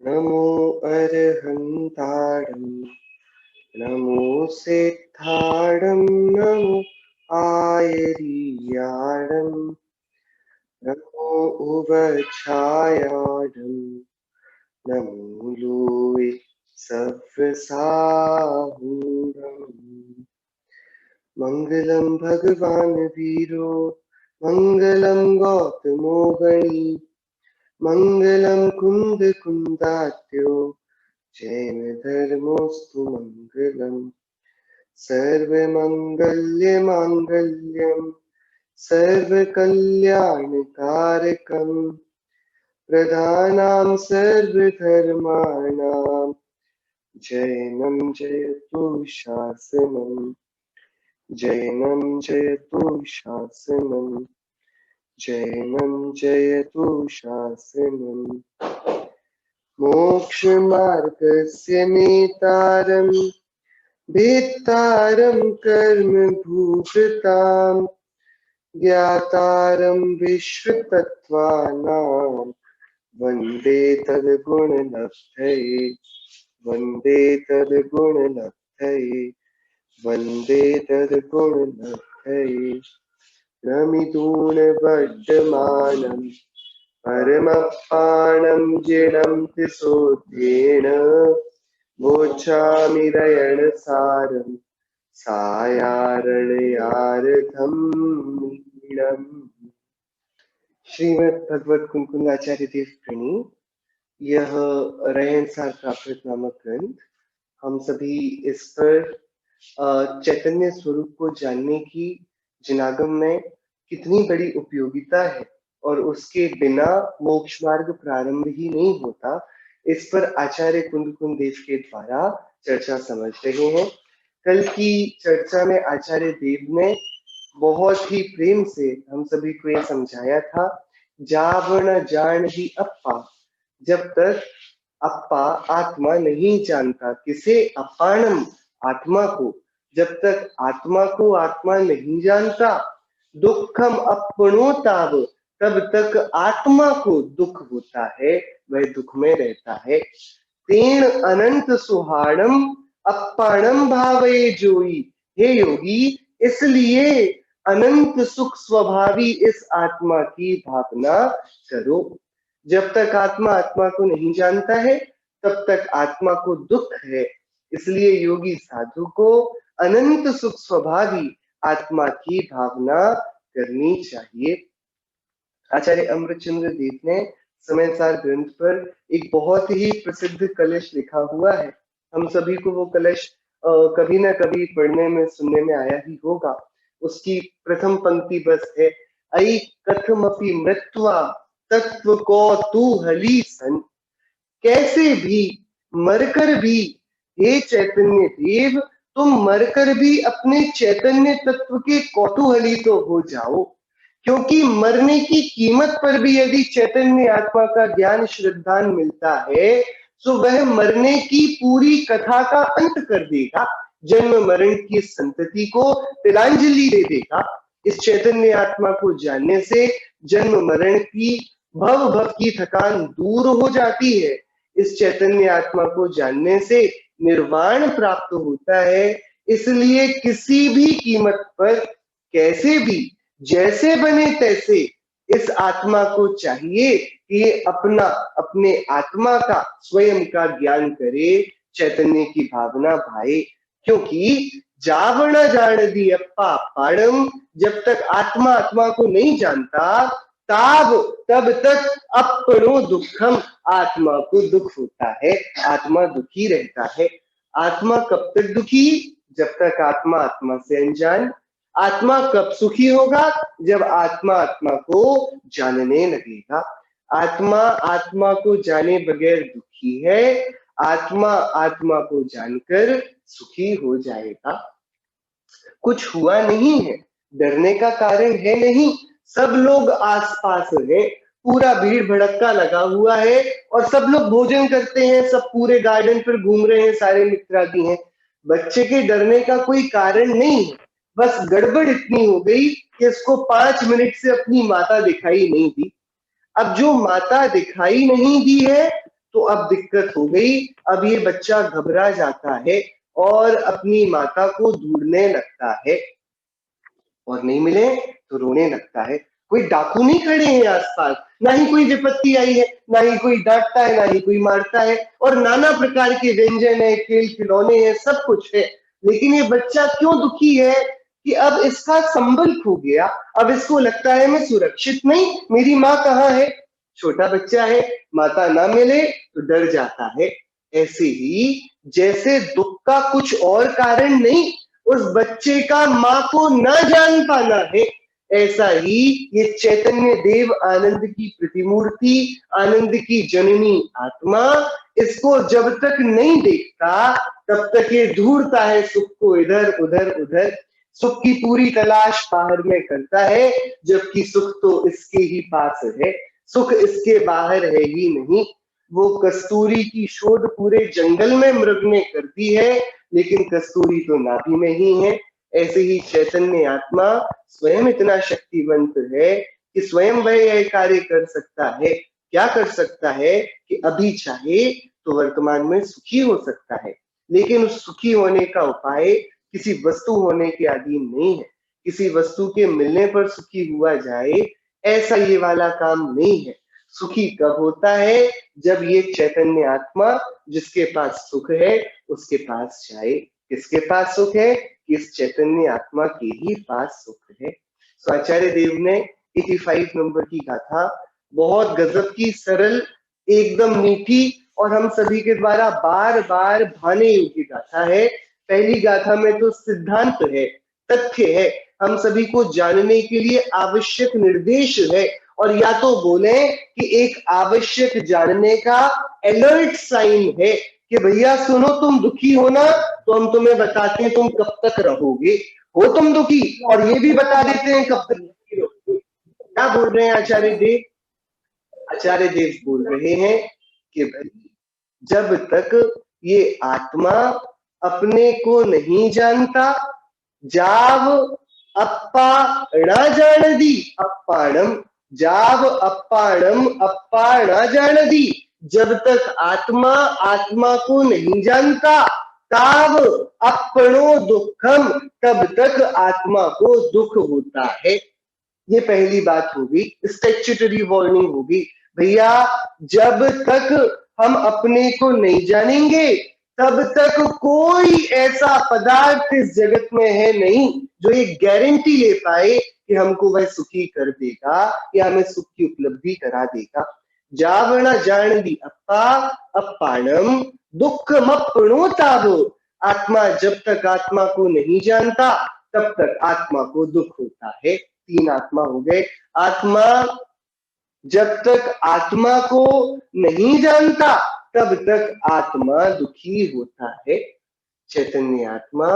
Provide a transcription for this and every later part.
नमो अर्हन्ताडं नमो सेत्थाडं नमो आयरीयाडं नमो उवछायाडं नमो लोय सव्यसाहूडम् मङ्गलं भगवान् वीरो मङ्गलं गौतमो गणी मङ्गलं कुन्दकुन्दात्यो जैन धर्मोऽस्तु मङ्गलम् सर्वमङ्गल्यमाङ्गल्यं सर्वकल्याणकारकं प्रधानां सर्वधर्माणां जैनं जयतु शासनं जैनं जयतु शासनं जैनं जयतु शासनम् मोक्षमार्गस्य नेतारम् भेत्तारं कर्म भूभृतां ज्ञातारं विश्वतत्त्वानां वन्दे तद्गुणलब्धये वन्दे तद्गुणलब्धये वन्दे तद्गुणलब्धये नमिदूनबद्धमानं परमपाणं जिनं तिसोऽध्येन मोक्षामि रयणसारं सायारणयारधम मीडम्। श्रीमद् भगवत कुंकुम आचार्य देव प्रेमी यह रहनसार प्राकृत नामक ग्रंथ हम सभी इस पर चैतन्य स्वरूप को जानने की जनागम में कितनी बड़ी उपयोगिता है और उसके बिना मोक्ष मार्ग प्रारंभ ही नहीं होता, इस पर आचार्य कुंदकुंद देव के द्वारा चर्चा समझ रहे हैं। कल की चर्चा में आचार्य देव ने बहुत ही प्रेम से हम सभी को ये समझाया था, जावण जान ही अप्पा, जब तक अप्पा आत्मा नहीं जानता, किसे? अपाणम, आत्मा को। जब तक आत्मा को आत्मा नहीं जानता, दुखम अपनोताव, तब तक आत्मा को दुख होता है, वह दुख में रहता है। तेण अनंत सुहाड़म अपाणम भावे जोई, हे योगी, इसलिए अनंत सुख स्वभावी इस आत्मा की भावना करो। जब तक आत्मा आत्मा को नहीं जानता है, तब तक आत्मा को दुख है। इसलिए योगी साधु को अनंत सुख स्वभावी आत्मा की भावना करनी चाहिए। आचार्य अमृतचंद्र देव ने समयसार ग्रंथ पर एक बहुत ही प्रसिद्ध कलश लिखा हुआ है। हम सभी को वो कलश कभी ना कभी पढ़ने में सुनने में आया ही होगा। उसकी प्रथम पंक्ति बस है, ऐ कथमपि मृत्वा तत्व को तू हली सन, कैसे भी मरकर भी हे चैतन्य देव, तुम मरकर भी अपने चैतन्य तत्व के कौतूहली तो हो जाओ, क्योंकि मरने की कीमत पर भी यदि चैतन्य आत्मा का ज्ञान श्रद्धान मिलता है, तो वह मरने की पूरी कथा का अंत कर देगा, जन्म मरण की संतति को तिलांजलि दे देगा। इस चैतन्य आत्मा को जानने से जन्म मरण की भव भव की थकान दूर हो जाती है। इस चैतन्य आत्मा को जानने से निर्वाण प्राप्त होता है। इसलिए किसी भी कीमत पर, कैसे भी, जैसे बने तैसे इस आत्मा को चाहिए कि ये अपने आत्मा का, स्वयं का ज्ञान करे, चैतन्य की भावना भाए। क्योंकि जावण जान दी अप्पा पाड़म, जब तक आत्मा आत्मा को नहीं जानता, तब तक अपनो दुखम, आत्मा को दुख होता है, आत्मा दुखी रहता है। आत्मा कब तक दुखी? जब तक आत्मा आत्मा से अनजान। आत्मा कब सुखी होगा? जब आत्मा आत्मा को जानने लगेगा। आत्मा आत्मा को जाने बगैर दुखी है, आत्मा आत्मा को जानकर सुखी हो जाएगा। कुछ हुआ नहीं है, डरने का कारण है नहीं, सब लोग आसपास है, पूरा भीड़ भड़क्का लगा हुआ है और सब लोग भोजन करते हैं, सब पूरे गार्डन पर घूम रहे हैं, सारे मित्रादि हैं। बच्चे के डरने का कोई कारण नहीं है, बस गड़बड़ इतनी हो गई कि इसको 5 मिनट से अपनी माता दिखाई नहीं दी। अब जो माता दिखाई नहीं दी है, तो अब दिक्कत हो गई। अब ये बच्चा घबरा जाता है और अपनी माता को ढूंढने लगता है, और नहीं मिले तो रोने लगता है। कोई डाकू नहीं खड़े हैं आसपास, ना ही कोई विपत्ति आई है, ना ही कोई डांटता है, ना ही कोई मारता है, और नाना प्रकार के व्यंजन है, खेल खिलौने हैं, सब कुछ है। लेकिन ये बच्चा क्यों दुखी है कि अब इसका संबल खो गया। अब इसको लगता है मैं सुरक्षित नहीं, मेरी माँ कहाँ है। छोटा बच्चा है, माता ना मिले तो डर जाता है। ऐसे ही जैसे दुख का कुछ और कारण नहीं, उस बच्चे का माँ को न जान पाना है, ऐसा ही ये चैतन्य देव आनंद की प्रतिमूर्ति, आनंद की जननी आत्मा, इसको जब तक नहीं देखता तब तक ये ढूंढता है सुख को इधर उधर उधर, सुख की पूरी तलाश बाहर में करता है, जबकि सुख तो इसके ही पास है, सुख इसके बाहर है ही नहीं। वो कस्तूरी की शोध पूरे जंगल में मृग ने कर दी है, लेकिन कस्तूरी तो नाभि में ही है। ऐसे ही चैतन्य आत्मा स्वयं इतना शक्तिवंत है कि स्वयं वह यह कार्य कर सकता है। क्या कर सकता है कि अभी चाहे तो वर्तमान में सुखी हो सकता है, लेकिन उस सुखी होने का उपाय किसी वस्तु होने के अधीन नहीं है। किसी वस्तु के मिलने पर सुखी हुआ जाए, ऐसा ये वाला काम नहीं है। सुखी कब होता है, जब ये चैतन्य आत्मा जिसके पास सुख है उसके पास जाए। किसके पास सुख है, इस चैतन्य आत्मा के ही पास सुख है। तो आचार्य देव ने 85 नंबर की गाथा बहुत गजब की, सरल, एकदम मीठी और हम सभी के द्वारा बार बार भाने योग्य गाथा है। पहली गाथा में तो सिद्धांत है, तथ्य है, हम सभी को जानने के लिए आवश्यक निर्देश है, और या तो बोले कि एक आवश्यक जानने का अलर्ट साइन है कि भैया सुनो, तुम दुखी हो ना, तो हम तुम्हें बताते हैं तुम कब तक रहोगे, हो तुम दुखी, और ये भी बता देते हैं कब तक दुखी रहोगे। क्या बोल रहे हैं आचार्य देव? आचार्य देव बोल रहे हैं कि भाई जब तक ये आत्मा अपने को नहीं जानता, जाव अप्पा ना जान दी अप्पाणम, जाव अप्पाणम अप्पा ना जान दी, जब तक आत्मा आत्मा को नहीं जानता, ताव अपनो दुखम, तब तक आत्मा को दुख होता है। ये पहली बात होगी, स्टैट्यूटरी वार्निंग होगी। भैया जब तक हम अपने को नहीं जानेंगे, तब तक कोई ऐसा पदार्थ इस जगत में है नहीं जो ये गारंटी ले पाए कि हमको वह सुखी कर देगा या हमें सुख की उपलब्धि करा देगा। जावना जान दी अप्पा अप्पाणम दुख मप्णोतावो, आत्मा जब तक आत्मा को नहीं जानता तब तक आत्मा को दुख होता है। तीन आत्मा हो गए। आत्मा जब तक आत्मा को नहीं जानता तब तक आत्मा दुखी होता है। चैतन्य आत्मा,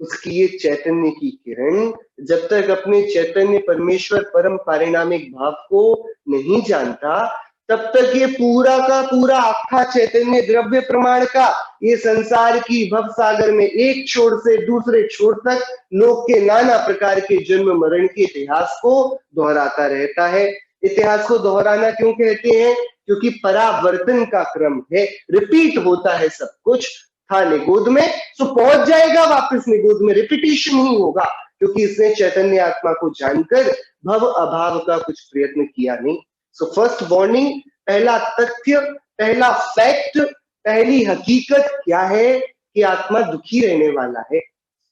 उसकी ये चैतन्य की किरण जब तक अपने चैतन्य परमेश्वर परम पारिणामिक भाव को नहीं जानता, तब तक ये पूरा का पूरा आखा चैतन्य द्रव्य प्रमाण का ये संसार की भव सागर में एक छोर से दूसरे छोर तक लोक के नाना प्रकार के जन्म मरण के इतिहास को दोहराता रहता है। इतिहास को दोहराना क्यों कहते हैं? क्योंकि परावर्तन का क्रम है, रिपीट होता है सब कुछ। था निगोद में तो पहुंच जाएगा वापस निगोद में, रिपीटिशन ही होगा, क्योंकि इसने चैतन्य आत्मा को जानकर भव अभाव का कुछ प्रयत्न किया नहीं। सो फर्स्ट वार्निंग, पहला तथ्य, पहला फैक्ट, पहली हकीकत क्या है कि आत्मा दुखी रहने वाला है।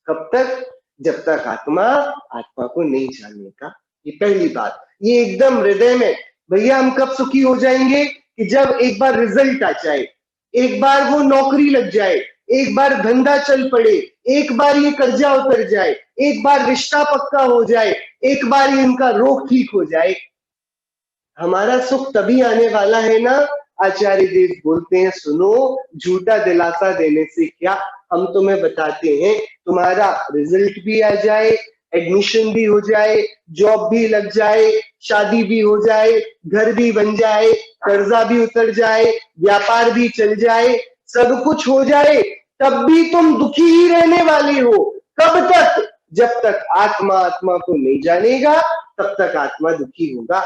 कब तक? जब तक आत्मा आत्मा को नहीं जानेगा। ये पहली बात, ये एकदम हृदय में। भैया हम कब सुखी हो जाएंगे? कि जब एक बार रिजल्ट आ जाए, एक बार वो नौकरी लग जाए, एक बार धंधा चल पड़े, एक बार ये कर्जा उतर जाए, एक बार रिश्ता पक्का हो जाए, एक बार ये इनका रोग ठीक हो जाए। हमारा सुख तभी आने वाला है ना। आचार्य देव बोलते हैं सुनो, झूठा दिलासा देने से क्या, हम तुम्हें बताते हैं, तुम्हारा रिजल्ट भी आ जाए, एडमिशन भी हो जाए, जॉब भी लग जाए, शादी भी हो जाए, घर भी बन जाए, कर्जा भी उतर जाए, व्यापार भी चल जाए, सब कुछ हो जाए, तब भी तुम दुखी ही रहने वाले हो। कब तक? जब तक आत्मा आत्मा को नहीं जानेगा तब तक आत्मा दुखी होगा।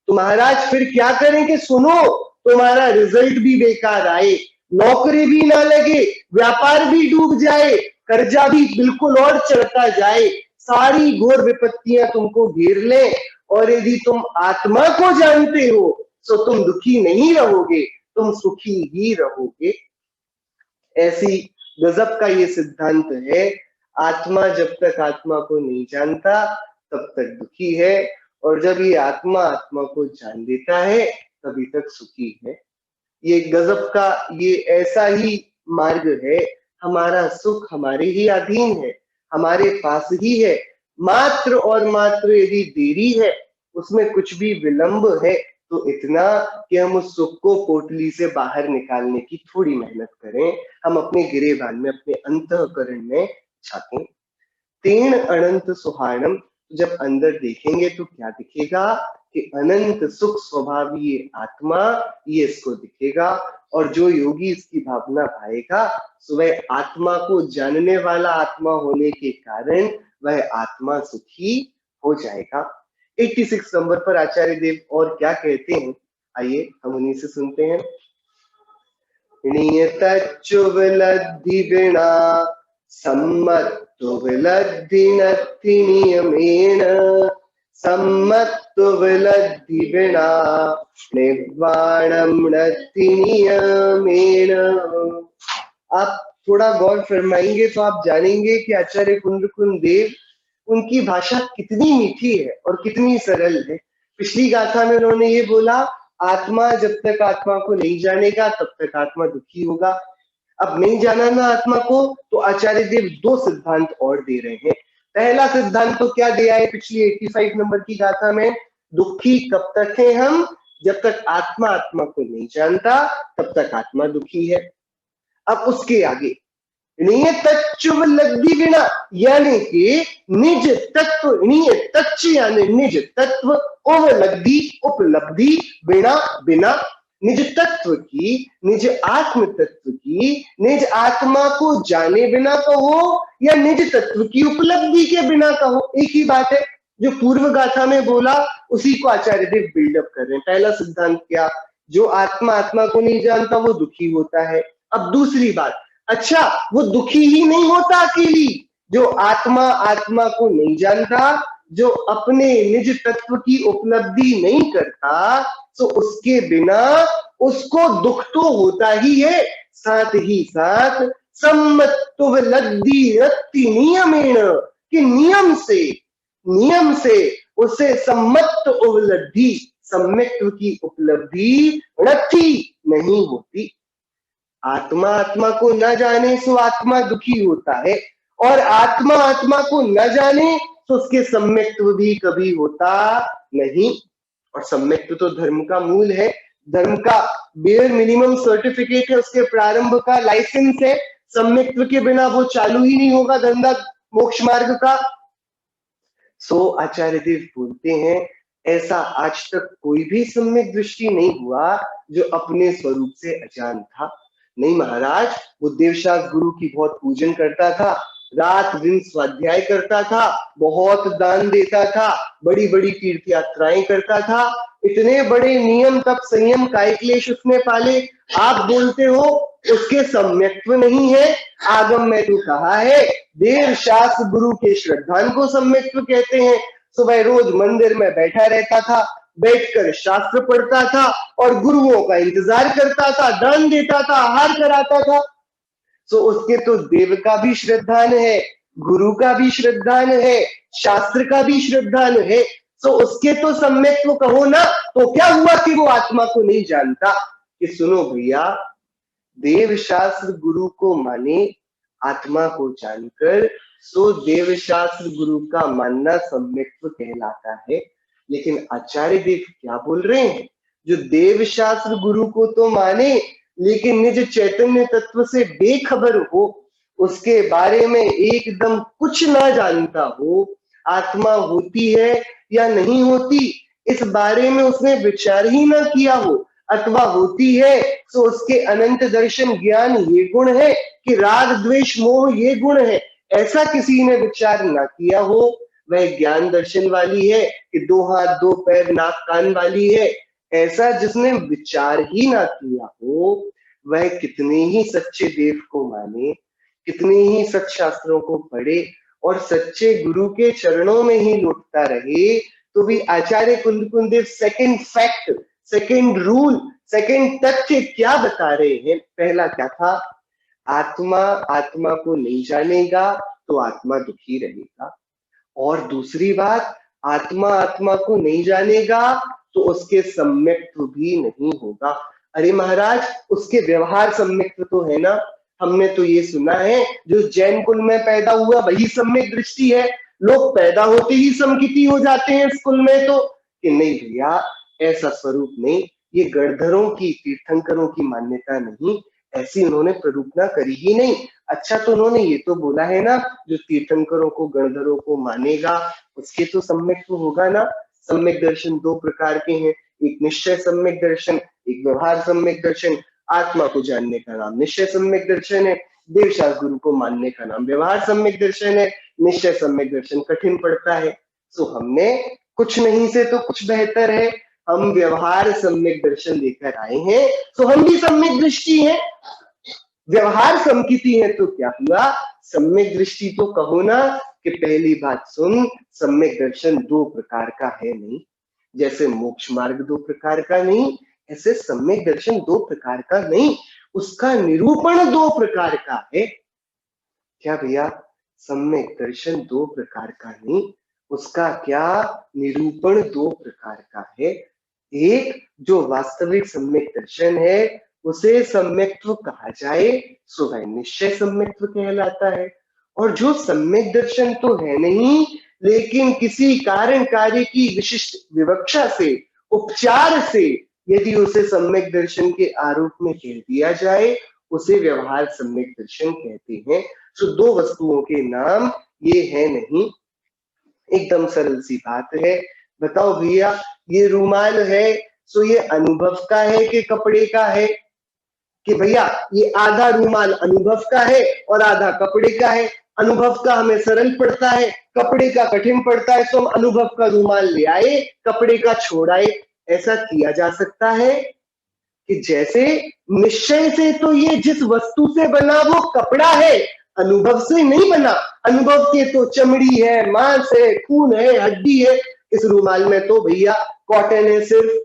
तो महाराज फिर क्या करें? कि सुनो, तुम्हारा रिजल्ट भी बेकार आए, नौकरी भी ना लगे, व्यापार भी डूब जाए, कर्जा भी बिल्कुल और चढ़ता जाए, सारी घोर विपत्तियां तुमको घेर ले, और यदि तुम आत्मा को जानते हो तो तुम दुखी नहीं रहोगे, तुम सुखी ही रहोगे। ऐसी गजब का ये सिद्धांत है। आत्मा जब तक आत्मा को नहीं जानता तब तक दुखी है, और जब ये आत्मा आत्मा को जान लेता है तभी तक सुखी है। ये गजब का, ये ऐसा ही मार्ग है। हमारा सुख हमारे ही अधीन है, हमारे पास ही है। मात्र और मात्र यदि देरी है, उसमें कुछ भी विलंब है, तो इतना कि हम उस सुख को पोटली से बाहर निकालने की थोड़ी मेहनत करें, हम अपने गिरेबान में, अपने अंतःकरण में झांकें। तीन अनंत सुहानम, जब अंदर देखेंगे तो क्या दिखेगा कि अनंत सुख स्वभावी ये आत्मा, ये इसको दिखेगा। और जो योगी इसकी भावना पाएगा, सो वह आत्मा को जानने वाला आत्मा होने के कारण वह आत्मा सुखी हो जाएगा। 86 नंबर पर आचार्य देव और क्या कहते हैं, आइए हम उन्हीं से सुनते हैं। नियतच्चुवलद्धि विना सम्मत्तुवलद्धि नत्थि नियमेन, सम्मत्तुवलद्धि विना निर्वाणं नत्थि नियमेन। आप थोड़ा गौर फरमाएंगे तो आप जानेंगे कि आचार्य कुंदकुंद देव, उनकी भाषा कितनी मीठी है और कितनी सरल है। पिछली गाथा में उन्होंने ये बोला, आत्मा जब तक आत्मा को नहीं जानेगा तब तक आत्मा दुखी होगा। अब नहीं जाना ना आत्मा को, तो आचार्य देव दो सिद्धांत और दे रहे हैं। पहला सिद्धांत तो क्या दिया है पिछली 85 नंबर की गाथा में, दुखी कब तक है हम, जब तक आत्मा आत्मा को नहीं जानता तब तक आत्मा दुखी है। अब उसके आगे नियतच्चुवलद्धि विना, यानी कि निज तत्व, नियतच्च यानी निज तत्व, उपलब्धि उपलब्धि, बिना बिना, निज तत्व की, निज आत्म तत्व की, निज आत्मा को जाने बिना कहो या निज तत्व की उपलब्धि के बिना कहो, एक ही बात है। जो पूर्व गाथा में बोला उसी को आचार्य देव बिल्डअप कर रहे हैं। पहला सिद्धांत क्या, जो आत्मा आत्मा को नहीं जानता वो दुखी होता है। अब दूसरी बात, अच्छा वो दुखी ही नहीं होता अकेली, जो आत्मा आत्मा को नहीं जानता, जो अपने निज तत्व की उपलब्धि नहीं करता, तो उसके बिना उसको दुख तो होता ही है, साथ ही साथ सम्मत्तुवलद्धि रत्ति नियमेन, कि नियम से उसे सम्मत्त उपलब्धि, सम्यक्त्व की उपलब्धि रत्ति नहीं होती। आत्मा आत्मा को न जाने सो आत्मा दुखी होता है, और आत्मा आत्मा को न जाने तो उसके सम्यक्त्व भी कभी होता नहीं। और सम्यक्त्व तो धर्म का मूल है, धर्म का बेयर मिनिमम सर्टिफिकेट है, उसके प्रारंभ का लाइसेंस है। सम्यक्त्व के बिना वो चालू ही नहीं होगा धंधा मोक्ष मार्ग का। सो आचार्य देव बोलते हैं, ऐसा आज तक कोई भी सम्यक दृष्टि नहीं हुआ जो अपने स्वरूप से अजान था। नहीं महाराज, वो देवशास्त्र गुरु की बहुत पूजन करता था, रात दिन स्वाध्याय करता था, बहुत दान देता था, बड़ी बड़ी तीर्थ यात्राएं करता था, इतने बड़े नियम तप संयम काय क्लेश उसने पाले। आप बोलते हो उसके सम्यक्त्व नहीं है। आगम में तो कहा है, देव शास्त्र गुरु के श्रद्धान को सम्यक्त्व कहते हैं। सुबह रोज मंदिर में बैठा रहता था, बैठकर शास्त्र पढ़ता था और गुरुओं का इंतजार करता था, दान देता था, आहार कराता था। तो उसके तो देव का भी श्रद्धान है, गुरु का भी श्रद्धान है, शास्त्र का भी श्रद्धान है। तो उसके तो सम्यक्त्व कहो ना। तो क्या हुआ कि वो आत्मा को नहीं जानता? कि सुनो भैया, देव शास्त्र गुरु को माने आत्मा को जानकर, सो देव शास्त्र गुरु का मानना सम्यक्त्व कहलाता है। लेकिन आचार्य देव क्या बोल रहे हैं, जो देव शास्त्र गुरु को तो माने लेकिन निज चैतन्य तत्व से बेखबर हो, उसके बारे में एकदम कुछ ना जानता हो, आत्मा होती है या नहीं होती इस बारे में उसने विचार ही ना किया हो, अथवा होती है तो उसके अनंत दर्शन ज्ञान ये गुण है कि राग द्वेष मोह ये गुण है, ऐसा किसी ने विचार ना किया हो, वह ज्ञान दर्शन वाली है कि दो हाथ दो पैर नाक कान वाली है, ऐसा जिसने विचार ही ना किया हो, वह कितने ही सच्चे देव को माने, कितने ही सत्शास्त्रों को पढ़े और सच्चे गुरु के चरणों में ही लौटता रहे, तो भी Acharya Kuldev second fact, second rule, second तथ्य क्या बता रहे हैं? पहला क्या था? आत्मा आत्मा को नहीं जानेगा तो आत्मा दुखी रहेगा। और दूसरी बात, आत्मा आत्मा को नहीं जानेगा तो उसके सम्यक्त्व भी नहीं होगा। अरे महाराज, उसके व्यवहार सम्यक्त्व तो है ना। हमने तो ये सुना है, जो जैन कुल में पैदा हुआ वही सम्यक दृष्टि है। लोग पैदा होते ही समकिति हो जाते हैं इस कुल में तो। कि नहीं भैया, ऐसा स्वरूप नहीं, ये गणधरों की, तीर्थंकरों की मान्यता नहीं, ऐसी उन्होंने प्ररूपना करी ही नहीं। अच्छा, तो उन्होंने ये तो बोला है ना, जो तीर्थंकरों को, गणधरों को मानेगा उसके तो सम्यक तो होगा ना। सम्यक दर्शन दो प्रकार के हैं, एक निश्चय सम्यक दर्शन, एक व्यवहार सम्यक दर्शन। आत्मा को जानने का नाम निश्चय सम्यक दर्शन है, देवशास्त्र गुरु को मानने का नाम व्यवहार सम्यक दर्शन है। निश्चय सम्यक दर्शन कठिन पड़ता है, तो हमने कुछ नहीं से तो कुछ बेहतर है, हम व्यवहार सम्यक दर्शन लेकर आए हैं, तो हम भी सम्यक दृष्टि हैं। व्यवहार समकिति है तो क्या हुआ, सम्यक दृष्टि तो कहो ना। कि पहली बात सुन, सम्यक दर्शन दो प्रकार का है नहीं। जैसे मोक्ष मार्ग दो प्रकार का नहीं, ऐसे सम्यक दर्शन दो प्रकार का नहीं, उसका निरूपण दो प्रकार का है। क्या भैया? सम्यक दर्शन दो प्रकार का नहीं, उसका क्या निरूपण दो प्रकार का है। एक जो वास्तविक सम्यक दर्शन है, उसे सम्यक्त्व कहा जाए, सो वह निश्चय सम्यक्त्व कहलाता है। और जो सम्यक दर्शन तो है नहीं, लेकिन किसी कारण कार्य की विशिष्ट विवक्षा से, उपचार से यदि उसे सम्यक दर्शन के आरूप में कह दिया जाए, उसे व्यवहार सम्यक दर्शन कहते हैं। तो दो वस्तुओं के नाम ये है नहीं। एकदम सरल सी बात है। बताओ भैया, ये रूमाल है, सो ये अनुभव का है कि कपड़े का है? कि भैया ये आधा रूमाल अनुभव का है और आधा कपड़े का है। अनुभव का हमें सरल पड़ता है, कपड़े का कठिन पड़ता है, तो हम अनुभव का रूमाल ले आए, कपड़े का छोड़ आए। ऐसा किया जा सकता है? कि जैसे निश्चय से तो ये जिस वस्तु से बना वो कपड़ा है, अनुभव से नहीं बना। अनुभव के तो चमड़ी है, मांस है, खून है, हड्डी है। इस रूमाल में तो भैया कॉटन है सिर्फ।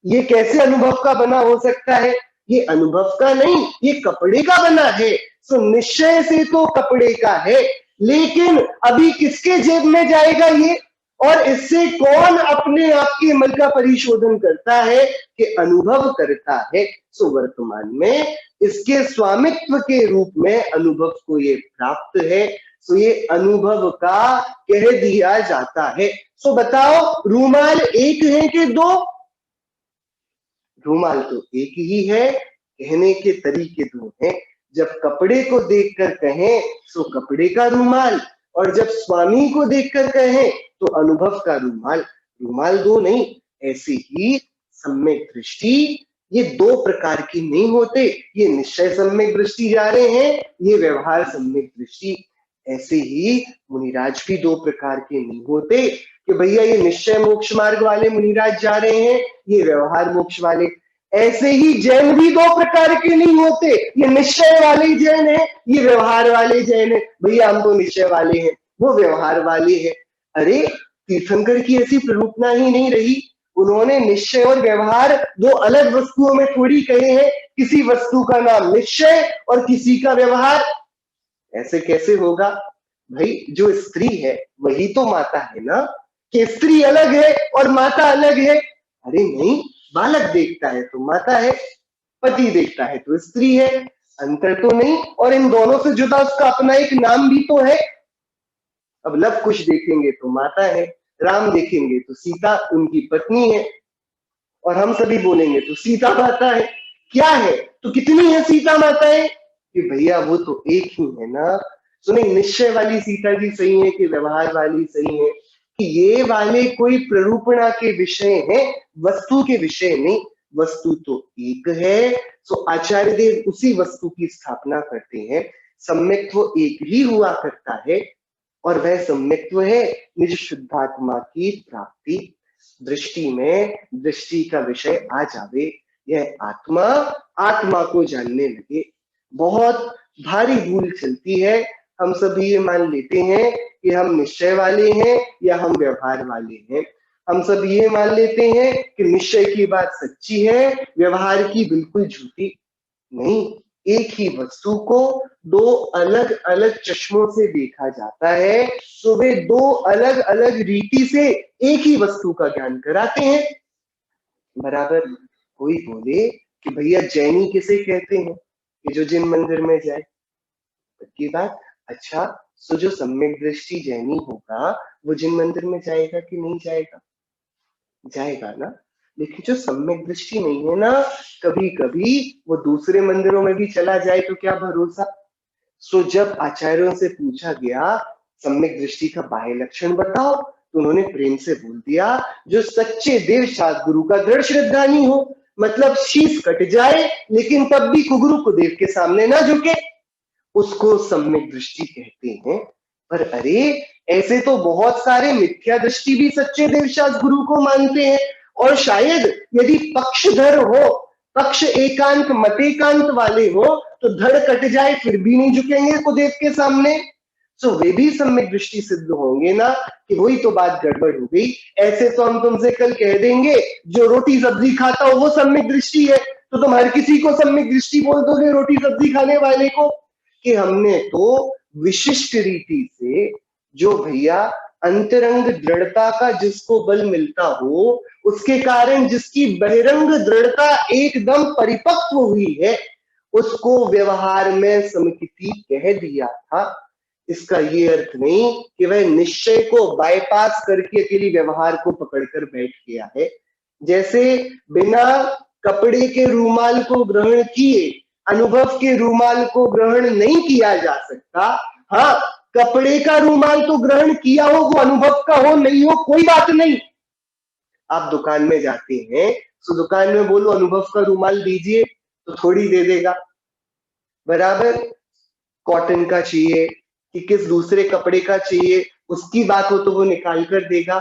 ये कैसे अनुभव का बना हो सकता है? ये अनुभव का नहीं, ये कपड़े का बना है। सो निश्चय से तो कपड़े का है, लेकिन अभी किसके जेब में जाएगा ये? और इससे कौन अपने आप के मन का परिशोधन करता है? कि अनुभव करता है। सो वर्तमान में इसके स्वामित्व के रूप में अनुभव को ये प्राप्त है, सो ये अनुभव का कह दिया जाता है। सो बताओ, रूमाल एक है कि दो? रूमाल तो एक ही है, कहने के तरीके दो हैं। जब कपड़े को देखकर कहें तो कपड़े का रूमाल, और जब स्वामी को देखकर कहें तो अनुभव का रूमाल। रूमाल दो नहीं। ऐसे ही सम्यक दृष्टि ये दो प्रकार की नहीं होते। ये निश्चय सम्यक दृष्टि जा रहे हैं, ये व्यवहार सम्यक दृष्टि। ऐसे ही मुनिराज भी दो प्रकार के नहीं होते कि भैया ये निश्चय मोक्ष मार्ग वाले मुनिराज जा रहे हैं, ये व्यवहार मोक्ष वाले। ऐसे ही जैन भी दो प्रकार के नहीं होते, ये निश्चय वाले जैन है, ये व्यवहार वाले जैन है। भैया हम तो निश्चय वाले हैं, वो व्यवहार वाले हैं। अरे, तीर्थंकर की ऐसी प्ररूपना ही नहीं रही। उन्होंने निश्चय और व्यवहार दो अलग वस्तुओं में थोड़ी कहे हैं। किसी वस्तु का नाम निश्चय और किसी का व्यवहार। ऐसे कैसे होगा भाई? जो स्त्री है वही तो माता है ना। कि स्त्री अलग है और माता अलग है? अरे नहीं, बालक देखता है तो माता है, पति देखता है तो स्त्री है। अंतर तो नहीं, और इन दोनों से जुदा उसका अपना एक नाम भी तो है। अब लव कुश देखेंगे तो माता है, राम देखेंगे तो सीता उनकी पत्नी है, और हम सभी बोलेंगे तो सीता माता है। क्या है तो कितनी है सीता माताएं? कि भैया वो तो एक ही है ना। सुने, निश्चय वाली सीता जी सही है कि व्यवहार वाली सही है? कि ये वाले कोई प्ररूपणा के विषय है, वस्तु के विषय नहीं। वस्तु तो एक है, सो आचार्य देव उसी वस्तु की स्थापना करते हैं। सम्यक्त्व एक ही हुआ करता है, और वह सम्यक्त्व है निज शुद्धात्मा की प्राप्ति। दृष्टि में दृष्टि का विषय आ जावे, यह आत्मा आत्मा को जानने लगे। बहुत भारी भूल चलती है। हम सभी ये मान लेते हैं कि हम निश्चय वाले हैं या हम व्यवहार वाले हैं। हम सब ये मान लेते हैं कि निश्चय की बात सच्ची है, व्यवहार की बिल्कुल झूठी। नहीं, एक ही वस्तु को दो अलग अलग चश्मों से देखा जाता है, तो वे दो अलग अलग रीति से एक ही वस्तु का ज्ञान कराते हैं। बराबर कोई बोले कि भैया जैनी किसे कहते हैं, कि जो जिन मंदिर में जाए की बात। अच्छा, तो जो सम्यक दृष्टि जैनी होगा वो जिन मंदिर में जाएगा कि नहीं जाएगा? जाएगा ना। लेकिन जो सम्यक दृष्टि नहीं है ना, कभी कभी वो दूसरे मंदिरों में भी चला जाए तो क्या भरोसा। सो जब आचार्यों से पूछा गया सम्यक दृष्टि का बाह्य लक्षण बताओ, तो उन्होंने प्रेम से बोल दिया, जो सच्चे देव शास्त्र गुरु का दृढ़ श्रद्धानी हो, मतलब शीश कट जाए लेकिन तब भी कुगुरु को देव के सामने ना झुके, उसको सम्यक दृष्टि कहते हैं। पर अरे, ऐसे तो बहुत सारे मिथ्या दृष्टि भी सच्चे देवशास्त्र गुरु को मानते हैं। और शायद यदि पक्षधर हो, पक्ष एकांत मतेकांत वाले हो, तो धड़ कट जाए फिर भी नहीं झुकेंगे कुदेव के सामने। तो वे भी सम्यक दृष्टि सिद्ध होंगे ना, कि वही तो बात गड़बड़ हो गई। ऐसे तो हम तुमसे कल कह देंगे जो रोटी सब्जी खाता हो वो सम्यक दृष्टि है, तो तुम हर किसी को सम्यक दृष्टि बोल दोगे रोटी सब्जी खाने वाले को। कि हमने तो विशिष्ट रीति से, जो भैया अंतरंग दृढ़ता का जिसको बल मिलता हो, उसके कारण जिसकी बहिरंग दृढ़ता एकदम परिपक्व हुई है, उसको व्यवहार में समकिति कह दिया था। इसका ये अर्थ नहीं कि वह निश्चय को बाईपास करके अकेली व्यवहार को पकड़कर बैठ गया है। जैसे बिना कपड़े के रूमाल को ग्रहण किए अनुभव के रूमाल को ग्रहण नहीं किया जा सकता। हाँ, कपड़े का रूमाल तो ग्रहण किया हो, वो अनुभव का हो नहीं हो कोई बात नहीं। आप दुकान में जाते हैं तो दुकान में बोलो अनुभव का रूमाल दीजिए, तो थोड़ी दे देगा। बराबर, कॉटन का चाहिए कि किस दूसरे कपड़े का चाहिए, उसकी बात हो तो वो निकाल कर देगा।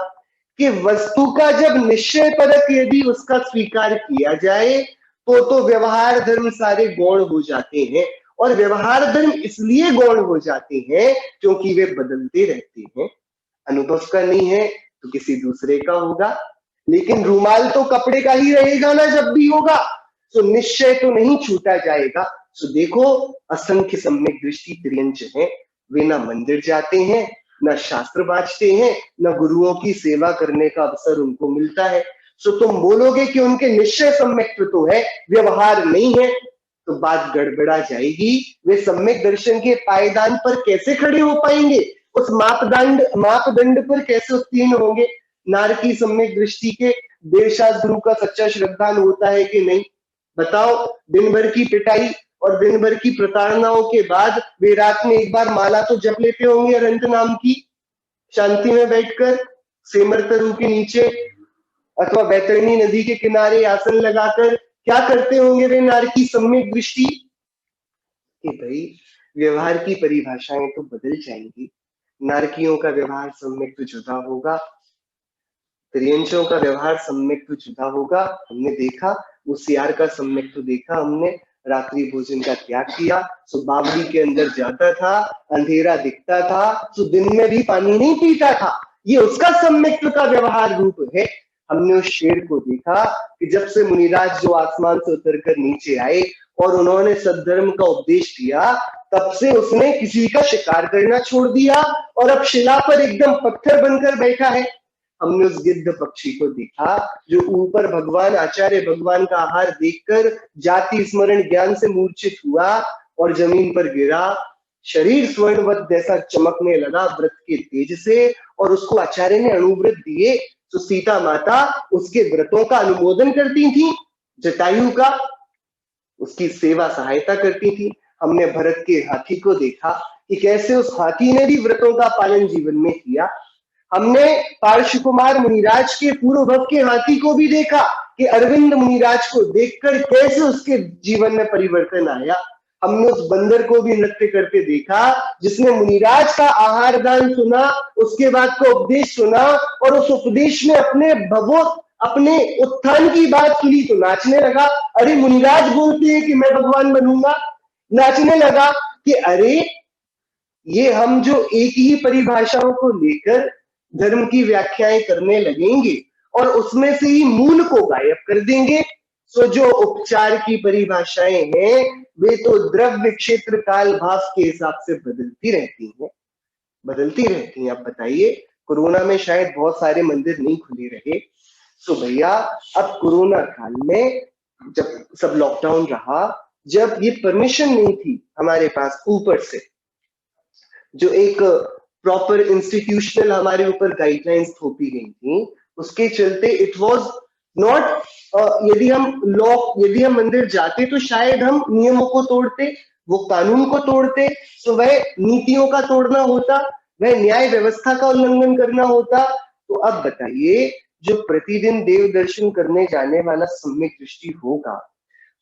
कि वस्तु का जब निश्चय परक यदि उसका स्वीकार किया जाए तो व्यवहार धर्म सारे गौण हो जाते हैं। और व्यवहार धर्म इसलिए गौण हो जाते हैं क्योंकि वे बदलते रहते हैं। अनुभव का नहीं है तो किसी दूसरे का होगा, लेकिन रूमाल तो कपड़े का ही रहेगा ना जब भी होगा। तो निश्चय तो नहीं छूटा जाएगा। तो देखो, असंख्य सम्यक दृष्टि त्रियंच है, वे ना मंदिर जाते हैं, ना शास्त्र बांचते हैं, ना गुरुओं की सेवा करने का अवसर उनको मिलता है। सो तुम बोलोगे कि उनके निश्चय सम्यक्त्व तो है, व्यवहार नहीं है, तो बात गड़बड़ा जाएगी। वे सम्यक दर्शन के पायदान पर कैसे खड़े हो पाएंगे, उस मापदंड पर कैसे उत्तीर्ण होंगे। नारकी सम्यक दृष्टि के देवशास्त्र गुरु का सच्चा श्रद्धान होता है कि नहीं? बताओ। दिन भर की पिटाई और दिन भर की प्रताड़नाओं के बाद वे रात में एक बार माला तो जप लेते होंगे अनंत नाम की, शांति में बैठकर सेमर तरु के नीचे अथवा बैतरणी नदी के किनारे आसन लगाकर। क्या करते होंगे वे नारकी सम्यक दृष्टि? कि भाई व्यवहार की परिभाषाएं तो बदल जाएंगी। नारकियों का व्यवहार सम्यक तो जुदा होगा, त्रियंचों का व्यवहार सम्यक तो जुदा होगा। हमने देखा वो सियार का सम्यक तो देखा हमने, रात्रि भोजन का त्याग किया, सो बावली के अंदर जाता था, अंधेरा दिखता था, सो दिन में भी पानी नहीं पीता था। ये उसका सम्यक्त्व का व्यवहार रूप है। हमने उस शेर को देखा कि जब से मुनिराज जो आसमान से उतरकर नीचे आए और उन्होंने सद्धर्म का उपदेश दिया, तब से उसने किसी का शिकार करना छोड़ दिया और अब शिला पर एकदम पत्थर बनकर बैठा है। हमने उस गिद्ध पक्षी को देखा जो ऊपर भगवान आचार्य भगवान का आहार देखकर जाति स्मरण ज्ञान से मूर्छित हुआ और जमीन पर गिरा। शरीर स्वर्णवत जैसा चमकने लगा व्रत के तेज से, और उसको आचार्य ने अणुव्रत दिए। तो सीता माता उसके व्रतों का अनुमोदन करती थी, जटायु का उसकी सेवा सहायता करती थी। हमने भरत के हाथी को देखा कि कैसे उस हाथी ने भी व्रतों का पालन जीवन में किया। हमने पार्श्व कुमार मुनिराज के पूर्व भव के हाथी को भी देखा कि अरविंद मुनिराज को देखकर कैसे उसके जीवन में परिवर्तन आया। हमने उस बंदर को भी नृत्य करके देखा जिसने मुनिराज का आहार दान सुना, उसके बाद का उपदेश सुना और उस उपदेश में अपने उत्थान की बात सुनी तो नाचने लगा। अरे मुनिराज बोलते हैं कि मैं भगवान बनूंगा। नाचने लगा कि अरे ये हम जो एक ही परिभाषाओं को लेकर धर्म की व्याख्याएं करने लगेंगे और उसमें से ही मूल को गायब कर देंगे। सो जो उपचार की परिभाषाएं हैं वे तो द्रव्य क्षेत्र काल भाव के हिसाब से बदलती रहती हैं। अब बताइए, कोरोना में शायद बहुत सारे मंदिर नहीं खुले रहे। सो भैया, अब कोरोना काल में जब सब लॉकडाउन रहा, जब ये परमिशन नहीं थी हमारे पास ऊपर से, जो एक प्रॉपर इंस्टीट्यूशनल हमारे ऊपर गाइडलाइंस थोपी गई थी, उसके चलते इट वाज नॉट, यदि हम मंदिर जाते तो शायद हम नियमों को तोड़ते, वो कानून को तोड़ते, तो वह नीतियों का तोड़ना होता, वह न्याय व्यवस्था का उल्लंघन करना होता। तो अब बताइए, जो प्रतिदिन देव दर्शन करने जाने वाला सम्यक दृष्टि होगा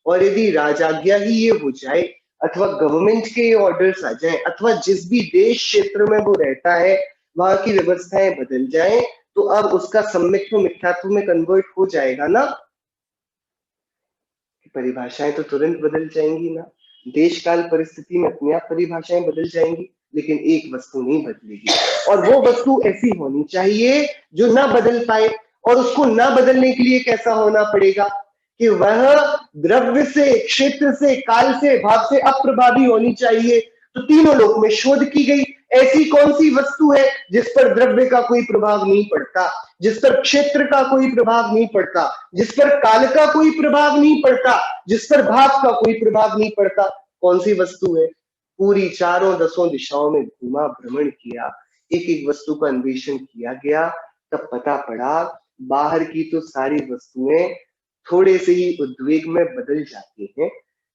और यदि राजाज्ञा ही ये हो जाए अथवा गवर्नमेंट के ये ऑर्डर्स आ जाए अथवा जिस भी देश क्षेत्र में वो रहता है वहां की व्यवस्थाएं बदल जाए, तो अब उसका सम्यक्त्व मिथ्यात्व में कन्वर्ट हो जाएगा ना। परिभाषाएं तो तुरंत बदल जाएंगी ना। देश काल परिस्थिति में अपने आप परिभाषाएं बदल जाएंगी, लेकिन एक वस्तु नहीं बदलेगी और वो वस्तु ऐसी होनी चाहिए जो ना बदल पाए। और उसको ना बदलने के लिए कैसा होना पड़ेगा कि वह द्रव्य से, क्षेत्र से, काल से, भाव से अप्रभावी होनी चाहिए। तो तीनों लोक में शोध की गई, ऐसी कौन सी वस्तु है जिस पर द्रव्य का कोई प्रभाव नहीं पड़ता, जिस पर क्षेत्र का कोई प्रभाव नहीं पड़ता, जिस पर काल का कोई प्रभाव नहीं पड़ता, जिस पर भाव का कोई प्रभाव नहीं पड़ता? कौन सी वस्तु है? पूरी चारों दसों दिशाओं में घूमा, भ्रमण किया, एक एक वस्तु का अन्वेषण किया गया, तब पता पड़ा बाहर की तो सारी वस्तुएं थोड़े से ही उद्वेग में बदल जाती हैं,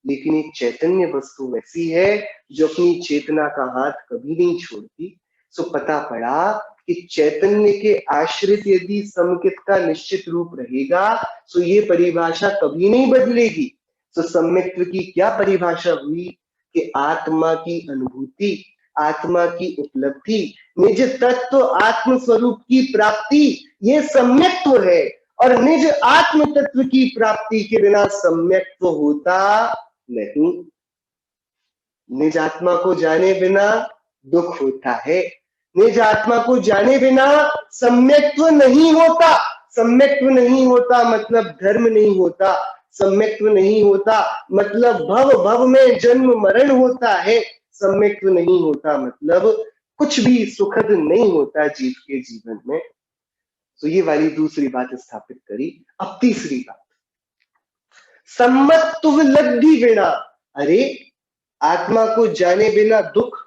लेकिन एक चैतन्य वस्तु वैसी है जो अपनी चेतना का हाथ कभी नहीं छोड़ती। सो पता पड़ा कि चैतन्य के आश्रित यदि समकित का निश्चित रूप रहेगा तो ये परिभाषा कभी नहीं बदलेगी। तो सम्यक्त्व की क्या परिभाषा हुई कि आत्मा की अनुभूति, आत्मा की उपलब्धि, निज तत्व आत्म स्वरूप की प्राप्ति, ये सम्यक्त्व है। और निज आत्म तत्व की प्राप्ति के बिना सम्यक्त्व होता नहीं। निज आत्मा को जाने बिना दुख होता है, निज आत्मा को जाने बिना सम्यक्त्व नहीं होता। सम्यक्त्व नहीं होता मतलब धर्म नहीं होता, सम्यक्त्व नहीं होता मतलब भव भव में जन्म मरण होता है, सम्यक्त्व नहीं होता मतलब कुछ भी सुखद नहीं होता जीव के जीवन में। तो ये वाली दूसरी बात स्थापित करी। अब तीसरी बात, सम्मत्व लब्धि बिना। अरे आत्मा को जाने बिना दुख,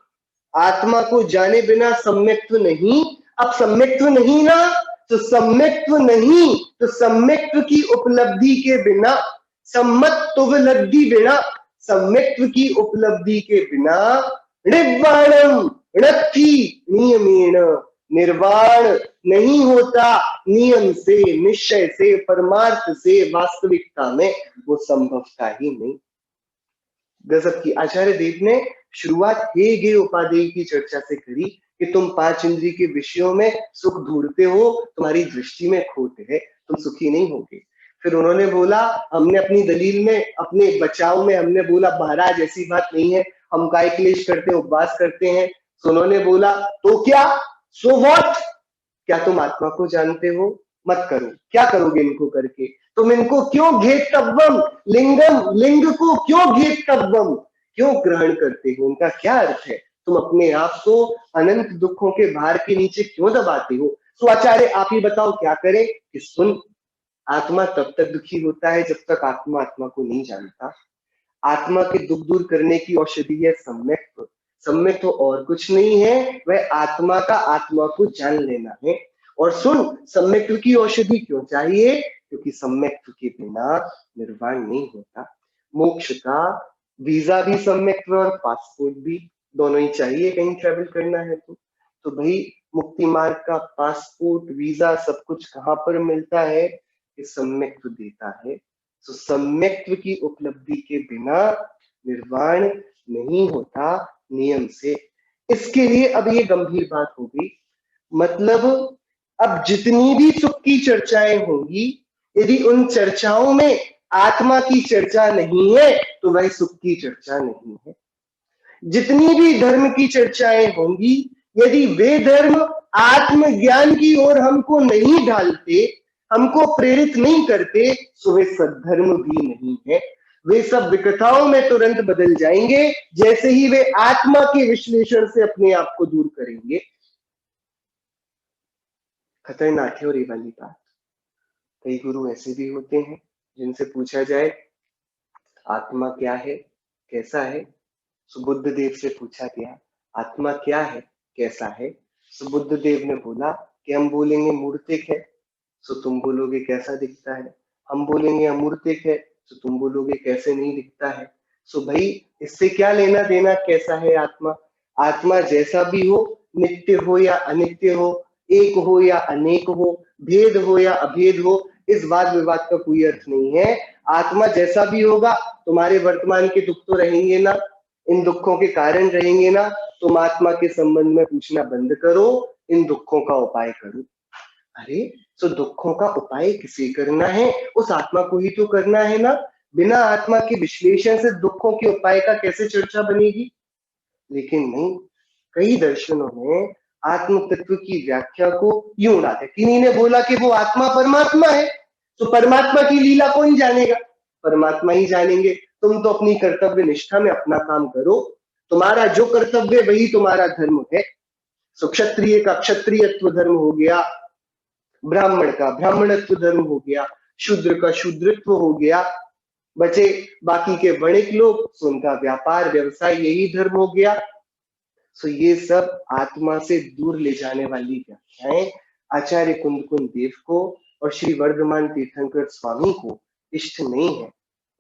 आत्मा को जाने बिना सम्यक्त्व नहीं। अब सम्यक्त्व नहीं ना, तो सम्यक्त्व नहीं, तो सम्यक्त्व की उपलब्धि के बिना, सम्मत्व लब्धि बिना, सम्यक्त्व की उपलब्धि के बिना निर्वाणम णत्थि नियमेन, निर्वाण नहीं होता नियम से, निश्चय से, परमार्थ से, वास्तविकता में वो संभवता ही नहीं। गजब की। आचार्य देव ने शुरुआत हे गे उपादेय की चर्चा से करी कि तुम पांच इंद्रिय के विषयों में सुख ढूंढते हो, तुम्हारी दृष्टि में खोट है, तुम सुखी नहीं होगे। फिर उन्होंने बोला, हमने अपनी दलील में, अपने बचाव में हमने बोला महाराज ऐसी बात नहीं है, हम काय क्लेश करते हैं, उपवास करते हैं। तो उन्होंने बोला तो क्या, सो व्हाट, क्या तुम आत्मा को जानते हो? मत करो, क्या करोगे इनको करके? तुम इनको क्यों घेतव्यम लिंगम, लिंग को क्यों घेतव्यम, क्यों ग्रहण करते हो? उनका क्या अर्थ है? तुम अपने आप को अनंत दुखों के भार के नीचे क्यों दबाते हो? तो आचार्य आप ही बताओ क्या करें? कि सुन, आत्मा तब तक दुखी होता है जब तक आत्मा आत्मा को नहीं जानता। आत्मा के दुख दूर करने की औषधि है सम्यक्त्व। सम्यक्त्व और कुछ नहीं है, वह आत्मा का आत्मा को जान लेना है। और सुन, सम्यक्त्व की औषधि क्यों चाहिए? क्योंकि सम्यक्त्व के बिना निर्वाण नहीं होता। मोक्ष का वीजा भी सम्यक्त्व और पासपोर्ट भी, दोनों ही चाहिए कहीं ट्रेवल करना है तो भाई मुक्ति मार्ग का पासपोर्ट, वीजा, सब कुछ कहाँ पर मिलता है? सम्यक्त्व देता है। तो सम्यक्त्व की उपलब्धि के बिना निर्वाण नहीं होता नियम से। इसके लिए अब ये गंभीर बात हो गई, मतलब अब जितनी भी सुख की चर्चाएं होंगी, यदि उन चर्चाओं में आत्मा की चर्चा नहीं है तो वह सुख की चर्चा नहीं है। जितनी भी धर्म की चर्चाएं होंगी, यदि वे धर्म आत्मज्ञान की ओर हमको नहीं ढालते, हमको प्रेरित नहीं करते, तो वे सद्धर्म भी नहीं है। वे सब विकथाओं में तुरंत बदल जाएंगे जैसे ही वे आत्मा के विश्लेषण से अपने आप को दूर करेंगे। खतरनाक है और ये वाली बात। कई गुरु ऐसे भी होते हैं जिनसे पूछा जाए आत्मा क्या है, कैसा है, सो बुद्ध देव से पूछा गया आत्मा क्या है, कैसा है, सो बुद्ध देव ने बोला कि हम बोलेंगे मूर्तिक है, सो तुम बोलोगे कैसा दिखता है, हम बोलेंगे अमूर्तिक है, तो तुम बोलोगे कैसे नहीं दिखता है। सो भाई इससे क्या लेना देना कैसा है आत्मा। आत्मा जैसा भी हो, नित्य हो या अनित्य हो, एक हो या अनेक हो, भेद हो या अभेद हो, इस वाद विवाद का कोई अर्थ नहीं है। आत्मा जैसा भी होगा, तुम्हारे वर्तमान के दुख तो रहेंगे ना, इन दुखों के कारण रहेंगे ना, तुम आत्मा के संबंध में पूछना बंद करो, इन दुखों का उपाय करो। अरे तो दुखों का उपाय किसे करना है, उस आत्मा को ही तो करना है ना। बिना आत्मा के विश्लेषण से दुखों के उपाय का कैसे चर्चा बनेगी। लेकिन नहीं, कई दर्शनों ने आत्म तत्व की व्याख्या को यूं उड़ा दिया। किन्हीं ने बोला कि वो आत्मा परमात्मा है, तो परमात्मा की लीला कौन जानेगा, परमात्मा ही जानेंगे। तुम तो अपनी कर्तव्य निष्ठा में अपना काम करो, तुम्हारा जो कर्तव्य वही तुम्हारा धर्म है। सो क्षत्रिय का क्षत्रियत्व धर्म हो गया, ब्राह्मण का ब्राह्मणत्व धर्म हो गया, शूद्र का शूद्रत्व हो गया, बचे बाकी के वणिक लोग, तो उनका व्यापार व्यवसाय यही धर्म हो गया। सो ये सब आत्मा से दूर ले जाने वाली व्याख्याएं आचार्य कुंद देव को और श्री वर्धमान तीर्थंकर स्वामी को इष्ट नहीं है।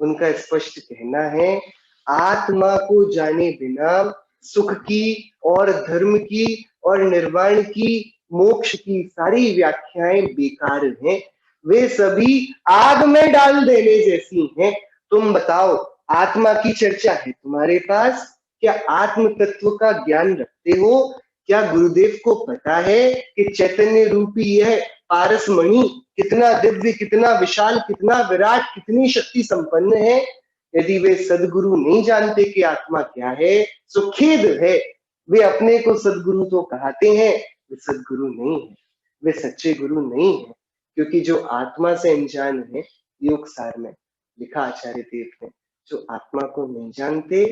उनका स्पष्ट कहना है आत्मा को जाने बिना सुख की और धर्म की और निर्वाण की, मोक्ष की सारी व्याख्याएं बेकार हैं। वे सभी आग में डाल देने जैसी हैं। तुम बताओ आत्मा की चर्चा है तुम्हारे पास, क्या आत्म तत्व का ज्ञान रखते हो, क्या गुरुदेव को पता है कि चैतन्य रूपी यह पारस मणि कितना दिव्य, कितना विशाल, कितना विराट, कितनी शक्ति संपन्न है। यदि वे सदगुरु नहीं जानते कि आत्मा क्या है, सो खेद है। वे अपने को सदगुरु तो कहते हैं, वे सदगुरु नहीं है, वे सच्चे गुरु नहीं है। क्योंकि जो आत्मा से अनजान है, योग सार में लिखा आचार्य देव ने, जो आत्मा को नहीं जानते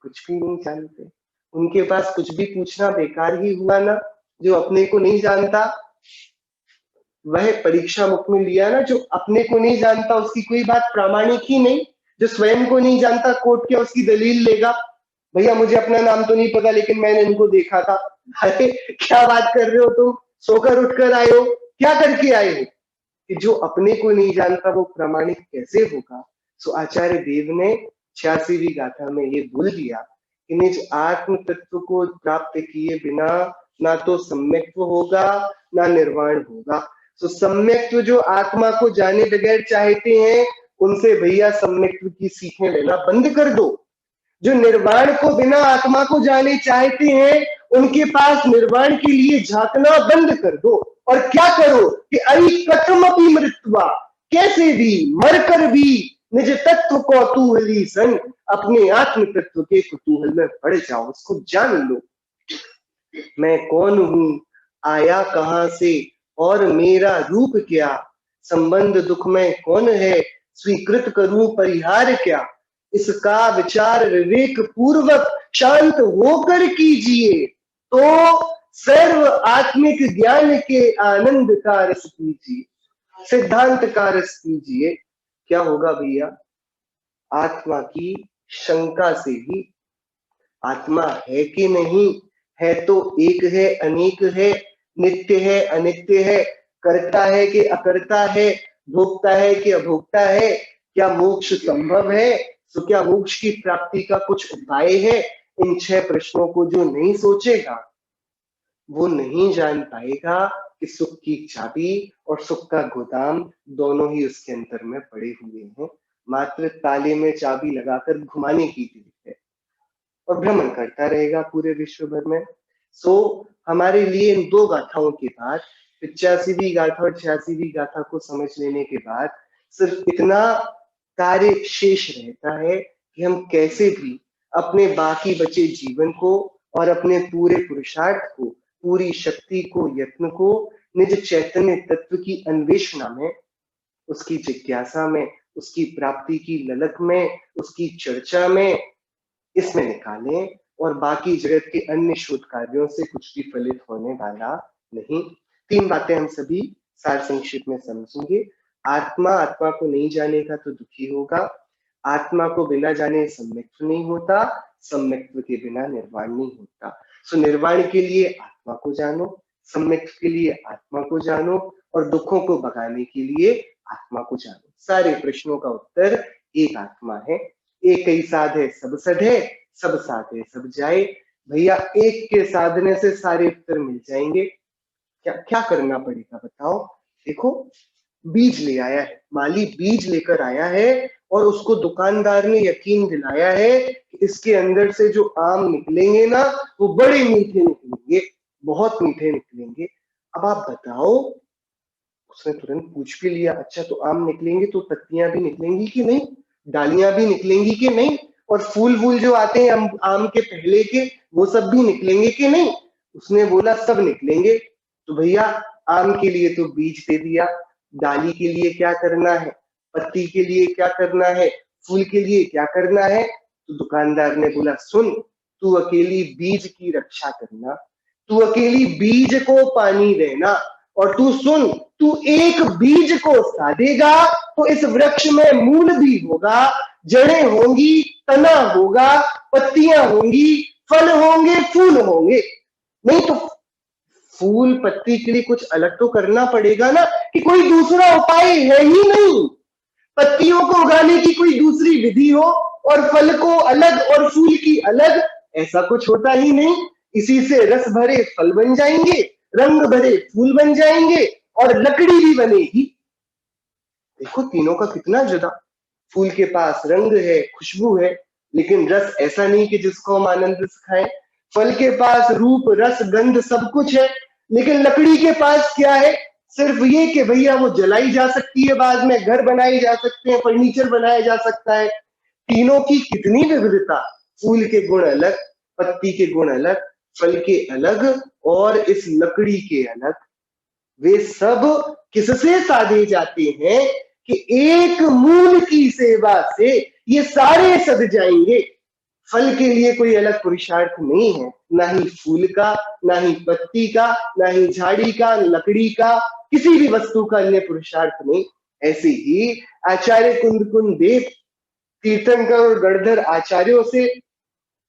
कुछ भी नहीं जानते। उनके पास कुछ भी पूछना बेकार ही हुआ ना। जो अपने को नहीं जानता वह परीक्षा मुख में लिया ना, जो अपने को नहीं जानता उसकी कोई बात प्रामाणिक ही नहीं। जो स्वयं को नहीं जानता कोर्ट क्या उसकी दलील लेगा, भैया मुझे अपना नाम तो नहीं पता लेकिन मैंने इनको देखा था। अरे क्या बात कर रहे हो तुम, सोकर उठकर आए हो, क्या करके आए हो। कि जो अपने को नहीं जानता वो प्रामाणिक कैसे होगा। सो आचार्य देव ने 86वीं गाथा में ये बोल दिया कि निज आत्म तत्व को प्राप्त किए बिना ना तो सम्यक्त्व होगा ना निर्वाण होगा। सो सम्यक्त्व जो आत्मा को जाने बगैर चाहते हैं, उनसे भैया सम्यक्त्व की सीखें लेना बंद कर दो। जो निर्वाण को बिना आत्मा को जाने चाहते हैं, उनके पास निर्वाण के लिए झांकना बंद कर दो। और क्या करो कि अई कटमपि मृत्वा, कैसे भी मरकर भी निज तत्व कौतूहली सन, अपने आत्म तत्व के कुतूहल में पड़ जाओ, उसको जान लो। मैं कौन हूं, आया कहां से और मेरा रूप क्या, संबंध दुख में कौन है, स्वीकृत करूं परिहार क्या। इसका विचार विवेक पूर्वक शांत होकर कीजिए, तो सर्व आत्मिक ज्ञान के आनंद का रस कीजिए, सिद्धांत का रस कीजिए। क्या होगा भैया, आत्मा की शंका से ही, आत्मा है कि नहीं, है तो एक है अनेक है, नित्य है अनित्य है, करता है कि अकर्ता है, भोगता है कि अभोक्ता है, क्या मोक्ष संभव है, तो क्या मोक्ष की प्राप्ति का कुछ उपाय है। इन 6 प्रश्नों को जो नहीं सोचेगा वो नहीं जान पाएगा कि सुख की चाबी और सुख का गोदाम दोनों ही उसके अंतर में पड़े हुए हैं। मात्र ताले में चाबी लगाकर घुमाने की थी है और भ्रमण करता रहेगा पूरे विश्व भर में। सो हमारे लिए इन दो गाथाओं के बाद 85वीं गाथा और 86वीं गाथा को समझ लेने के बाद सिर्फ इतना कार्य शेष रहता है कि हम कैसे भी अपने बाकी बचे जीवन को और अपने पूरे पुरुषार्थ को, पूरी शक्ति को, यत्न को निज चैतन्य तत्व की अन्वेषणा में, उसकी जिज्ञासा में, उसकी प्राप्ति की ललक में, उसकी चर्चा में, इसमें निकालें और बाकी जगत के अन्य शोध कार्यों से कुछ भी फलित होने वाला नहीं। तीन बातें हम सभी सार संक्षेप में समझेंगे। आत्मा आत्मा को नहीं जानेगा तो दुखी होगा। आत्मा को बिना जाने सम्यक्त्व नहीं होता, सम्यक्त्व के बिना निर्वाण नहीं होता। सो निर्वाण के लिए आत्मा को जानो, सम्यक्त्व के लिए आत्मा को जानो और दुखों को भगाने के लिए आत्मा को जानो। सारे प्रश्नों का उत्तर एक आत्मा है। एक ही साध है सब सधे, सब साधे सब जाए। भैया एक के साधने से सारे उत्तर मिल जाएंगे। क्या क्या करना पड़ेगा बताओ। देखो, बीज ले आया है, माली बीज लेकर आया है और उसको दुकानदार ने यकीन दिलाया है कि इसके अंदर से जो आम निकलेंगे ना वो बड़े मीठे निकलेंगे, बहुत मीठे निकलेंगे। अब आप बताओ, उसने तुरंत पूछ भी लिया, अच्छा तो आम निकलेंगे तो पत्तियां भी निकलेंगी कि नहीं, डालियां भी निकलेंगी कि नहीं, और फूल वूल जो आते हैं आम के पहले के वो सब भी निकलेंगे कि नहीं। उसने बोला सब निकलेंगे। तो भैया आम के लिए तो बीज दे दिया, डाली के लिए क्या करना है, पत्ती के लिए क्या करना है, फूल के लिए क्या करना है। तो दुकानदार ने बोला सुन, तू अकेली बीज की रक्षा करना, तू अकेली बीज को पानी देना, और तू सुन, तू एक बीज को साधेगा तो इस वृक्ष में मूल भी होगा, जड़ें होंगी, तना होगा, पत्तियां होंगी, फल होंगे, फूल होंगे। नहीं तो फूल पत्ती के लिए कुछ अलग तो करना पड़ेगा ना, कि कोई दूसरा उपाय है ही नहीं। पत्तियों को उगाने की कोई दूसरी विधि हो और फल को अलग और फूल की अलग, ऐसा कुछ होता ही नहीं। इसी से रस भरे फल बन जाएंगे, रंग भरे फूल बन जाएंगे और लकड़ी भी बनेगी। देखो तीनों का कितना जुदा। फूल के पास रंग है, खुशबू है, लेकिन रस ऐसा नहीं कि जिसको हम आनंद से खाएं। फल के पास रूप, रस, गंध सब कुछ है, लेकिन लकड़ी के पास क्या है, सिर्फ ये कि भैया वो जलाई जा सकती है, बाद में घर बनाए जा सकते हैं, फर्नीचर बनाया जा सकता है। तीनों की कितनी विविधता, फूल के गुण अलग, पत्ती के गुण अलग, फल के अलग और इस लकड़ी के अलग। वे सब किससे साधे जाते हैं कि एक मूल की सेवा से ये सारे सध जाएंगे। फल के लिए कोई अलग पुरुषार्थ नहीं है, ना ही फूल का, ना ही पत्ती का, ना ही झाड़ी का, लकड़ी का, किसी भी वस्तु का अन्य पुरुषार्थ नहीं। ऐसे ही आचार्य कुंद देव तीर्थंकर और गणधर आचार्यों से,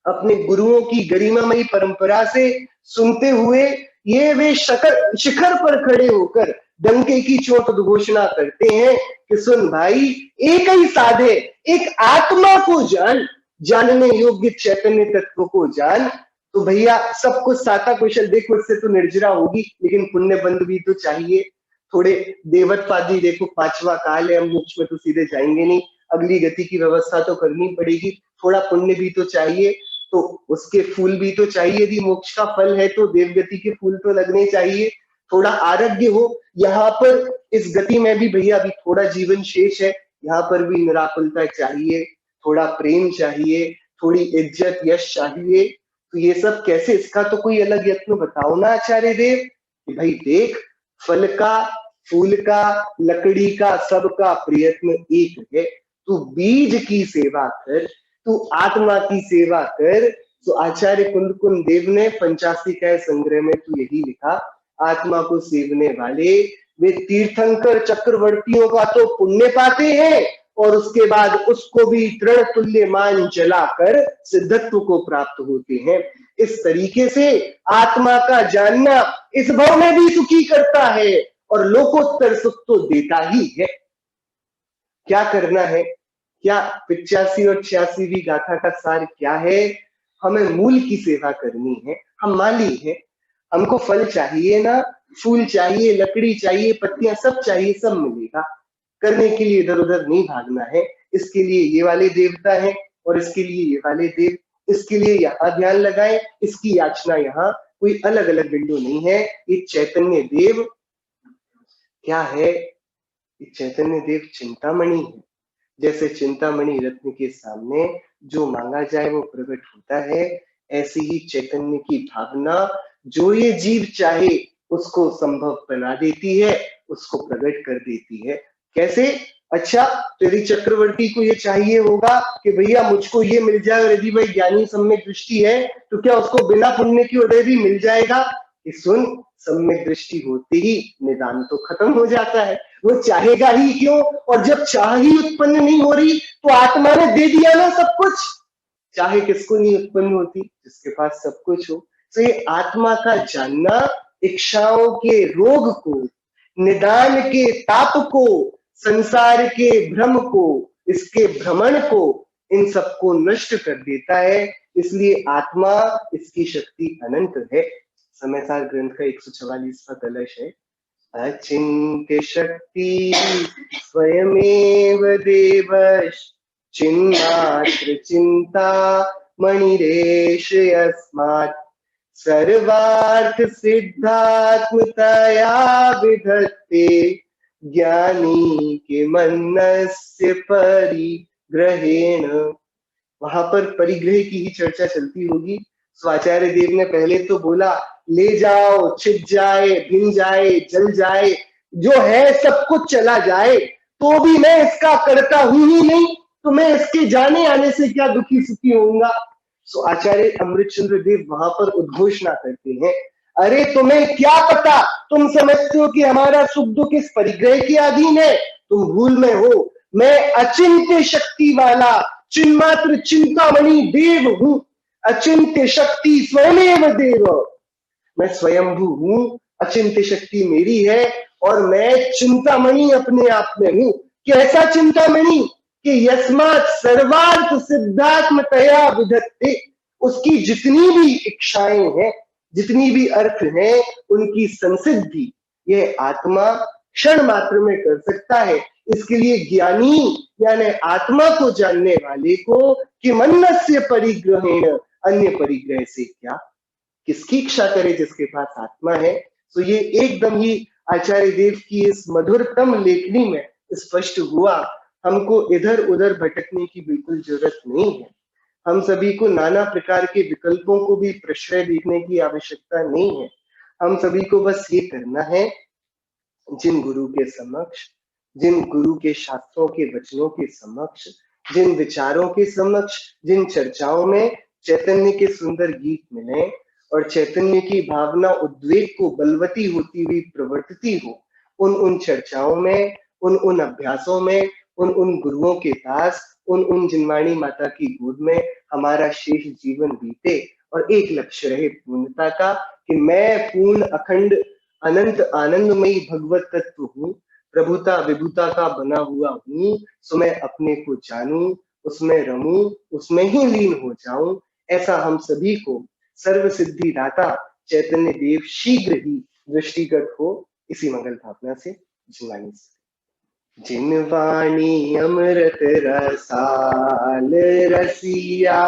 अपने गुरुओं की गरिमामयी परंपरा से सुनते हुए ये वे शिखर पर खड़े होकर डंके की चोट उद्घोषणा करते हैं कि सुन भाई, एक ही साधे, एक आत्मा को जान, जानने योग्य चैतन्य तत्व को जान। तो भैया सब कुछ साता कुशल, देखो इससे तो निर्जरा होगी, लेकिन पुण्य बंध भी तो चाहिए। थोड़े देवत्पादी, देखो पांचवा काल है, हम मोक्ष में तो सीधे जाएंगे नहीं, अगली गति की व्यवस्था तो करनी पड़ेगी, थोड़ा पुण्य भी तो चाहिए, तो उसके फूल भी तो चाहिए। यदि मोक्ष का फल है तो देवगति के फूल तो लगने चाहिए। थोड़ा आरोग्य हो, यहाँ पर इस गति में भी भैया अभी थोड़ा जीवन शेष है, यहाँ पर भी निराकुलता चाहिए, थोड़ा प्रेम चाहिए, थोड़ी इज्जत यश चाहिए। तो ये सब कैसे, इसका तो कोई अलग यत्न बताओ ना आचार्य देव। कि भाई देख, फल का, फूल का, लकड़ी का, सबका प्रयत्न एक है। तू बीज की सेवा कर, तू आत्मा की सेवा कर। तो आचार्य कुंद देव ने 85 संग्रह में तो यही लिखा, आत्मा को सेवने वाले वे तीर्थंकर चक्रवर्तियों का तो पुण्य पाते हैं और उसके बाद उसको भी तृण तुल्य मान चलाकर सिद्धत्व को प्राप्त होते हैं। इस तरीके से आत्मा का जानना इस भव में भी सुखी करता है और लोकोत्तर सुख तो देता ही है। क्या करना है, क्या 85 और 86वीं गाथा का सार क्या है। हमें मूल की सेवा करनी है, हम माली हैं, हमको फल चाहिए ना, फूल चाहिए, लकड़ी चाहिए, पत्तियां सब चाहिए, सब मिलेगा। करने के लिए इधर उधर नहीं भागना है। इसके लिए ये वाले देवता हैं और इसके लिए ये वाले देव, इसके लिए यहाँ ध्यान लगाएं, इसकी याचना यहाँ, कोई अलग अलग विंडो नहीं है। ये चैतन्य देव क्या है? ये चैतन्य देव चिंतामणि है। जैसे चिंतामणि रत्न के सामने जो मांगा जाए वो प्रकट होता है, ऐसी ही चैतन्य की भावना जो ये जीव चाहे उसको संभव बना देती है, उसको प्रकट कर देती है। कैसे? अच्छा, यदि चक्रवर्ती को ये चाहिए होगा कि भैया मुझको ये मिल जाए, और यदि भाई ज्ञानी सम्यक दृष्टि है तो क्या उसको बिना पुण्य की उदय भी मिल जाएगा? कि सुन, सम्यक दृष्टि होते ही निदान तो खत्म हो जाता है। वो चाहेगा ही क्यों? और जब चाह ही उत्पन्न नहीं हो रही तो आत्मा ने दे दिया ना सब कुछ। चाहे किसको नहीं उत्पन्न होती? जिसके पास सब कुछ हो। तो ये आत्मा का जानना इच्छाओं के रोग को, निदान के ताप को, संसार के भ्रम को, इसके भ्रमण को, इन सबको नष्ट कर देता है। इसलिए आत्मा, इसकी शक्ति अनंत है। समयसार ग्रंथ का 144वां कलश है। अचिंत्य शक्ति स्वयमेव देवश, चिन्मात्र चिंता मणिरेश यस्मात्, सर्वार्थ सिद्धात्मतया विधत्ते, ज्ञानी के मनस्य परिग्रहेण। वहां पर परिग्रह की ही चर्चा चलती होगी। स्वाचार्य देव ने पहले तो बोला ले जाओ, छिप जाए, भिन जाए, जल जाए, जो है सब कुछ चला जाए, तो भी मैं इसका करता हूं ही नहीं, तो मैं इसके जाने आने से क्या दुखी सुखी होऊंगा। सो आचार्य अमृतचंद्र देव वहां पर उद्घोषणा करते हैं, अरे तुम्हें क्या पता, तुम समझते हो कि हमारा सुख दुख इस परिग्रह के अधीन है, तुम भूल में हो। मैं अचिंत्य शक्ति वाला चिन्मात्र चिंतामणि देव हूं। अचिंत्य शक्ति स्वयमेव देव, मैं स्वयंभू हूं, अचिंत्य शक्ति मेरी है, और मैं चिंतामणि अपने आप में हूं। कैसा चिंतामणि? कि यस्मात् सर्वार्थ सिद्धात्मतया विधत्ते, उसकी जितनी भी इच्छाएं हैं, जितनी भी अर्थ हैं, उनकी संसिद्धि यह आत्मा क्षण मात्र में कर सकता है। इसके लिए ज्ञानी यानी आत्मा को जानने वाले को कि मन्नस्य परिग्रहेण, अन्य परिग्रह से क्या, किसकी इच्छा करे जिसके पास आत्मा है। तो ये एकदम ही आचार्य देव की इस मधुरतम लेखनी में स्पष्ट हुआ। हमको इधर उधर भटकने की बिल्कुल जरूरत नहीं है। हम सभी को नाना प्रकार के विकल्पों को भी प्रश्रय देखने की आवश्यकता नहीं है। हम सभी को बस ये करना है, जिन गुरु के समक्ष, जिन गुरु के शास्त्रों के वचनों के समक्ष, जिन विचारों के समक्ष, जिन चर्चाओं में चैतन्य के सुंदर गीत मिले और चैतन्य की भावना उद्वेग को बलवती होती हुई प्रवर्तती हो, उन चर्चाओं में, उन अभ्यासों में, उन गुरुओं के पास, उन जिनवाणी माता की गोद में हमारा शेष जीवन बीते, और एक लक्ष्य रहे पूर्णता का, कि मैं पूर्ण अखंड अनंत आनंदमयी भगवत तत्व हूँ, प्रभुता विभुता का बना हुआ हूँ। सो मैं अपने को जानूं, उसमें रमूं, उसमें ही लीन हो जाऊं। ऐसा हम सभी को सर्व सिद्धि दाता चैतन्य देव शीघ्र ही दृष्टिगत हो, इसी मंगल भावना से जिनवाणी से। जिनवाणी अमृत रसाल रसिया,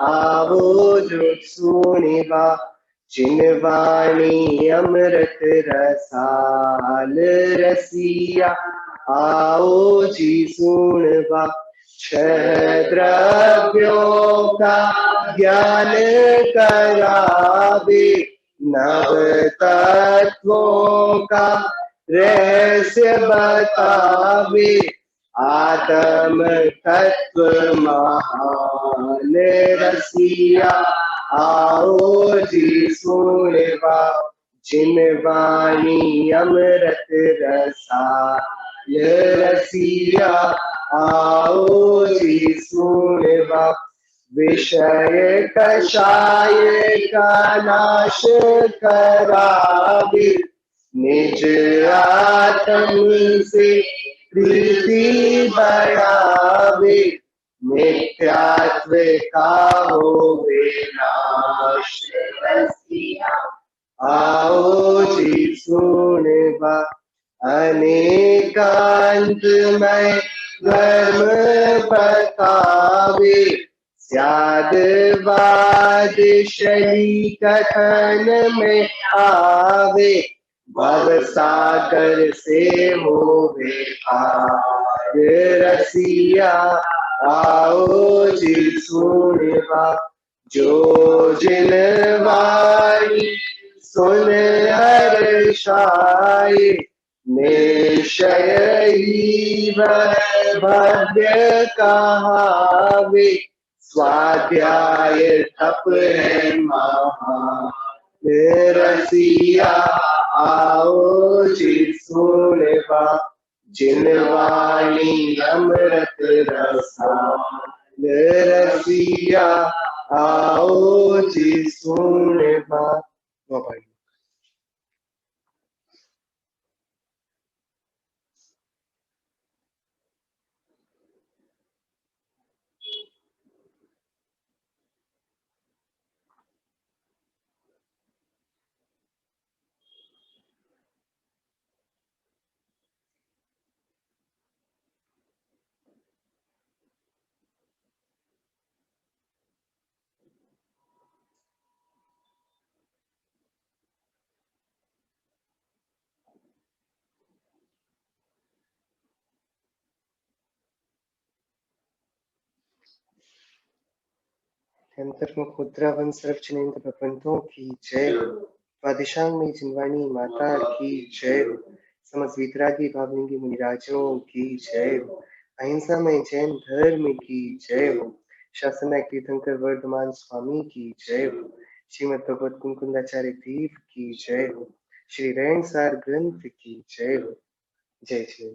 आवो जो सुनिवा। जिनवाणी अमृत रसाल रसिया, आओ जी सुनवा। छह द्रव्यों का ज्ञान करावे, नव तत्वों का रहस्य बतावे। आत्म तत्व महान रसिया, आओ जी सुनवा। जिनवाणी अमृत रसाल रसिया, आओ जी सुनवा। विषय कषाय का नाश करावे, निज आत्म से प्रीति बढ़ावे। मिथ्यात्व का होवे नाश रसिया, आओ जी सुनवा। अनेकांत में धर्म कावे स्यादवाद शली कथन में आवे भव सागर से होवे पार रसिया आओ जी सुनवा जो जिन वाणी सुन हर्षाए निश्चय ही वह भव्य कहावे स्वाध्याय तप है महा रसिया आओ जी सुनवा जिन वाणी अमृत रसा रसिया आओ जी सुनवा। अंतर्मुख मुद्रावन सर्वजनेन्द्र प्रबंधों की जय हो। स्वादिशांग में जिनवाणी माता की जय हो। समस्त वितरागी भावलिंगी मुनिराजों की जय हो। अहिंसा में जैन धर्म की जय हो। शासनायक तीर्थंकर वर्धमान स्वामी की जय हो। श्रीमद भगवत कुंकुंदाचार्य देव की जय हो। श्री रैणसार ग्रंथ की जय हो। जय जय।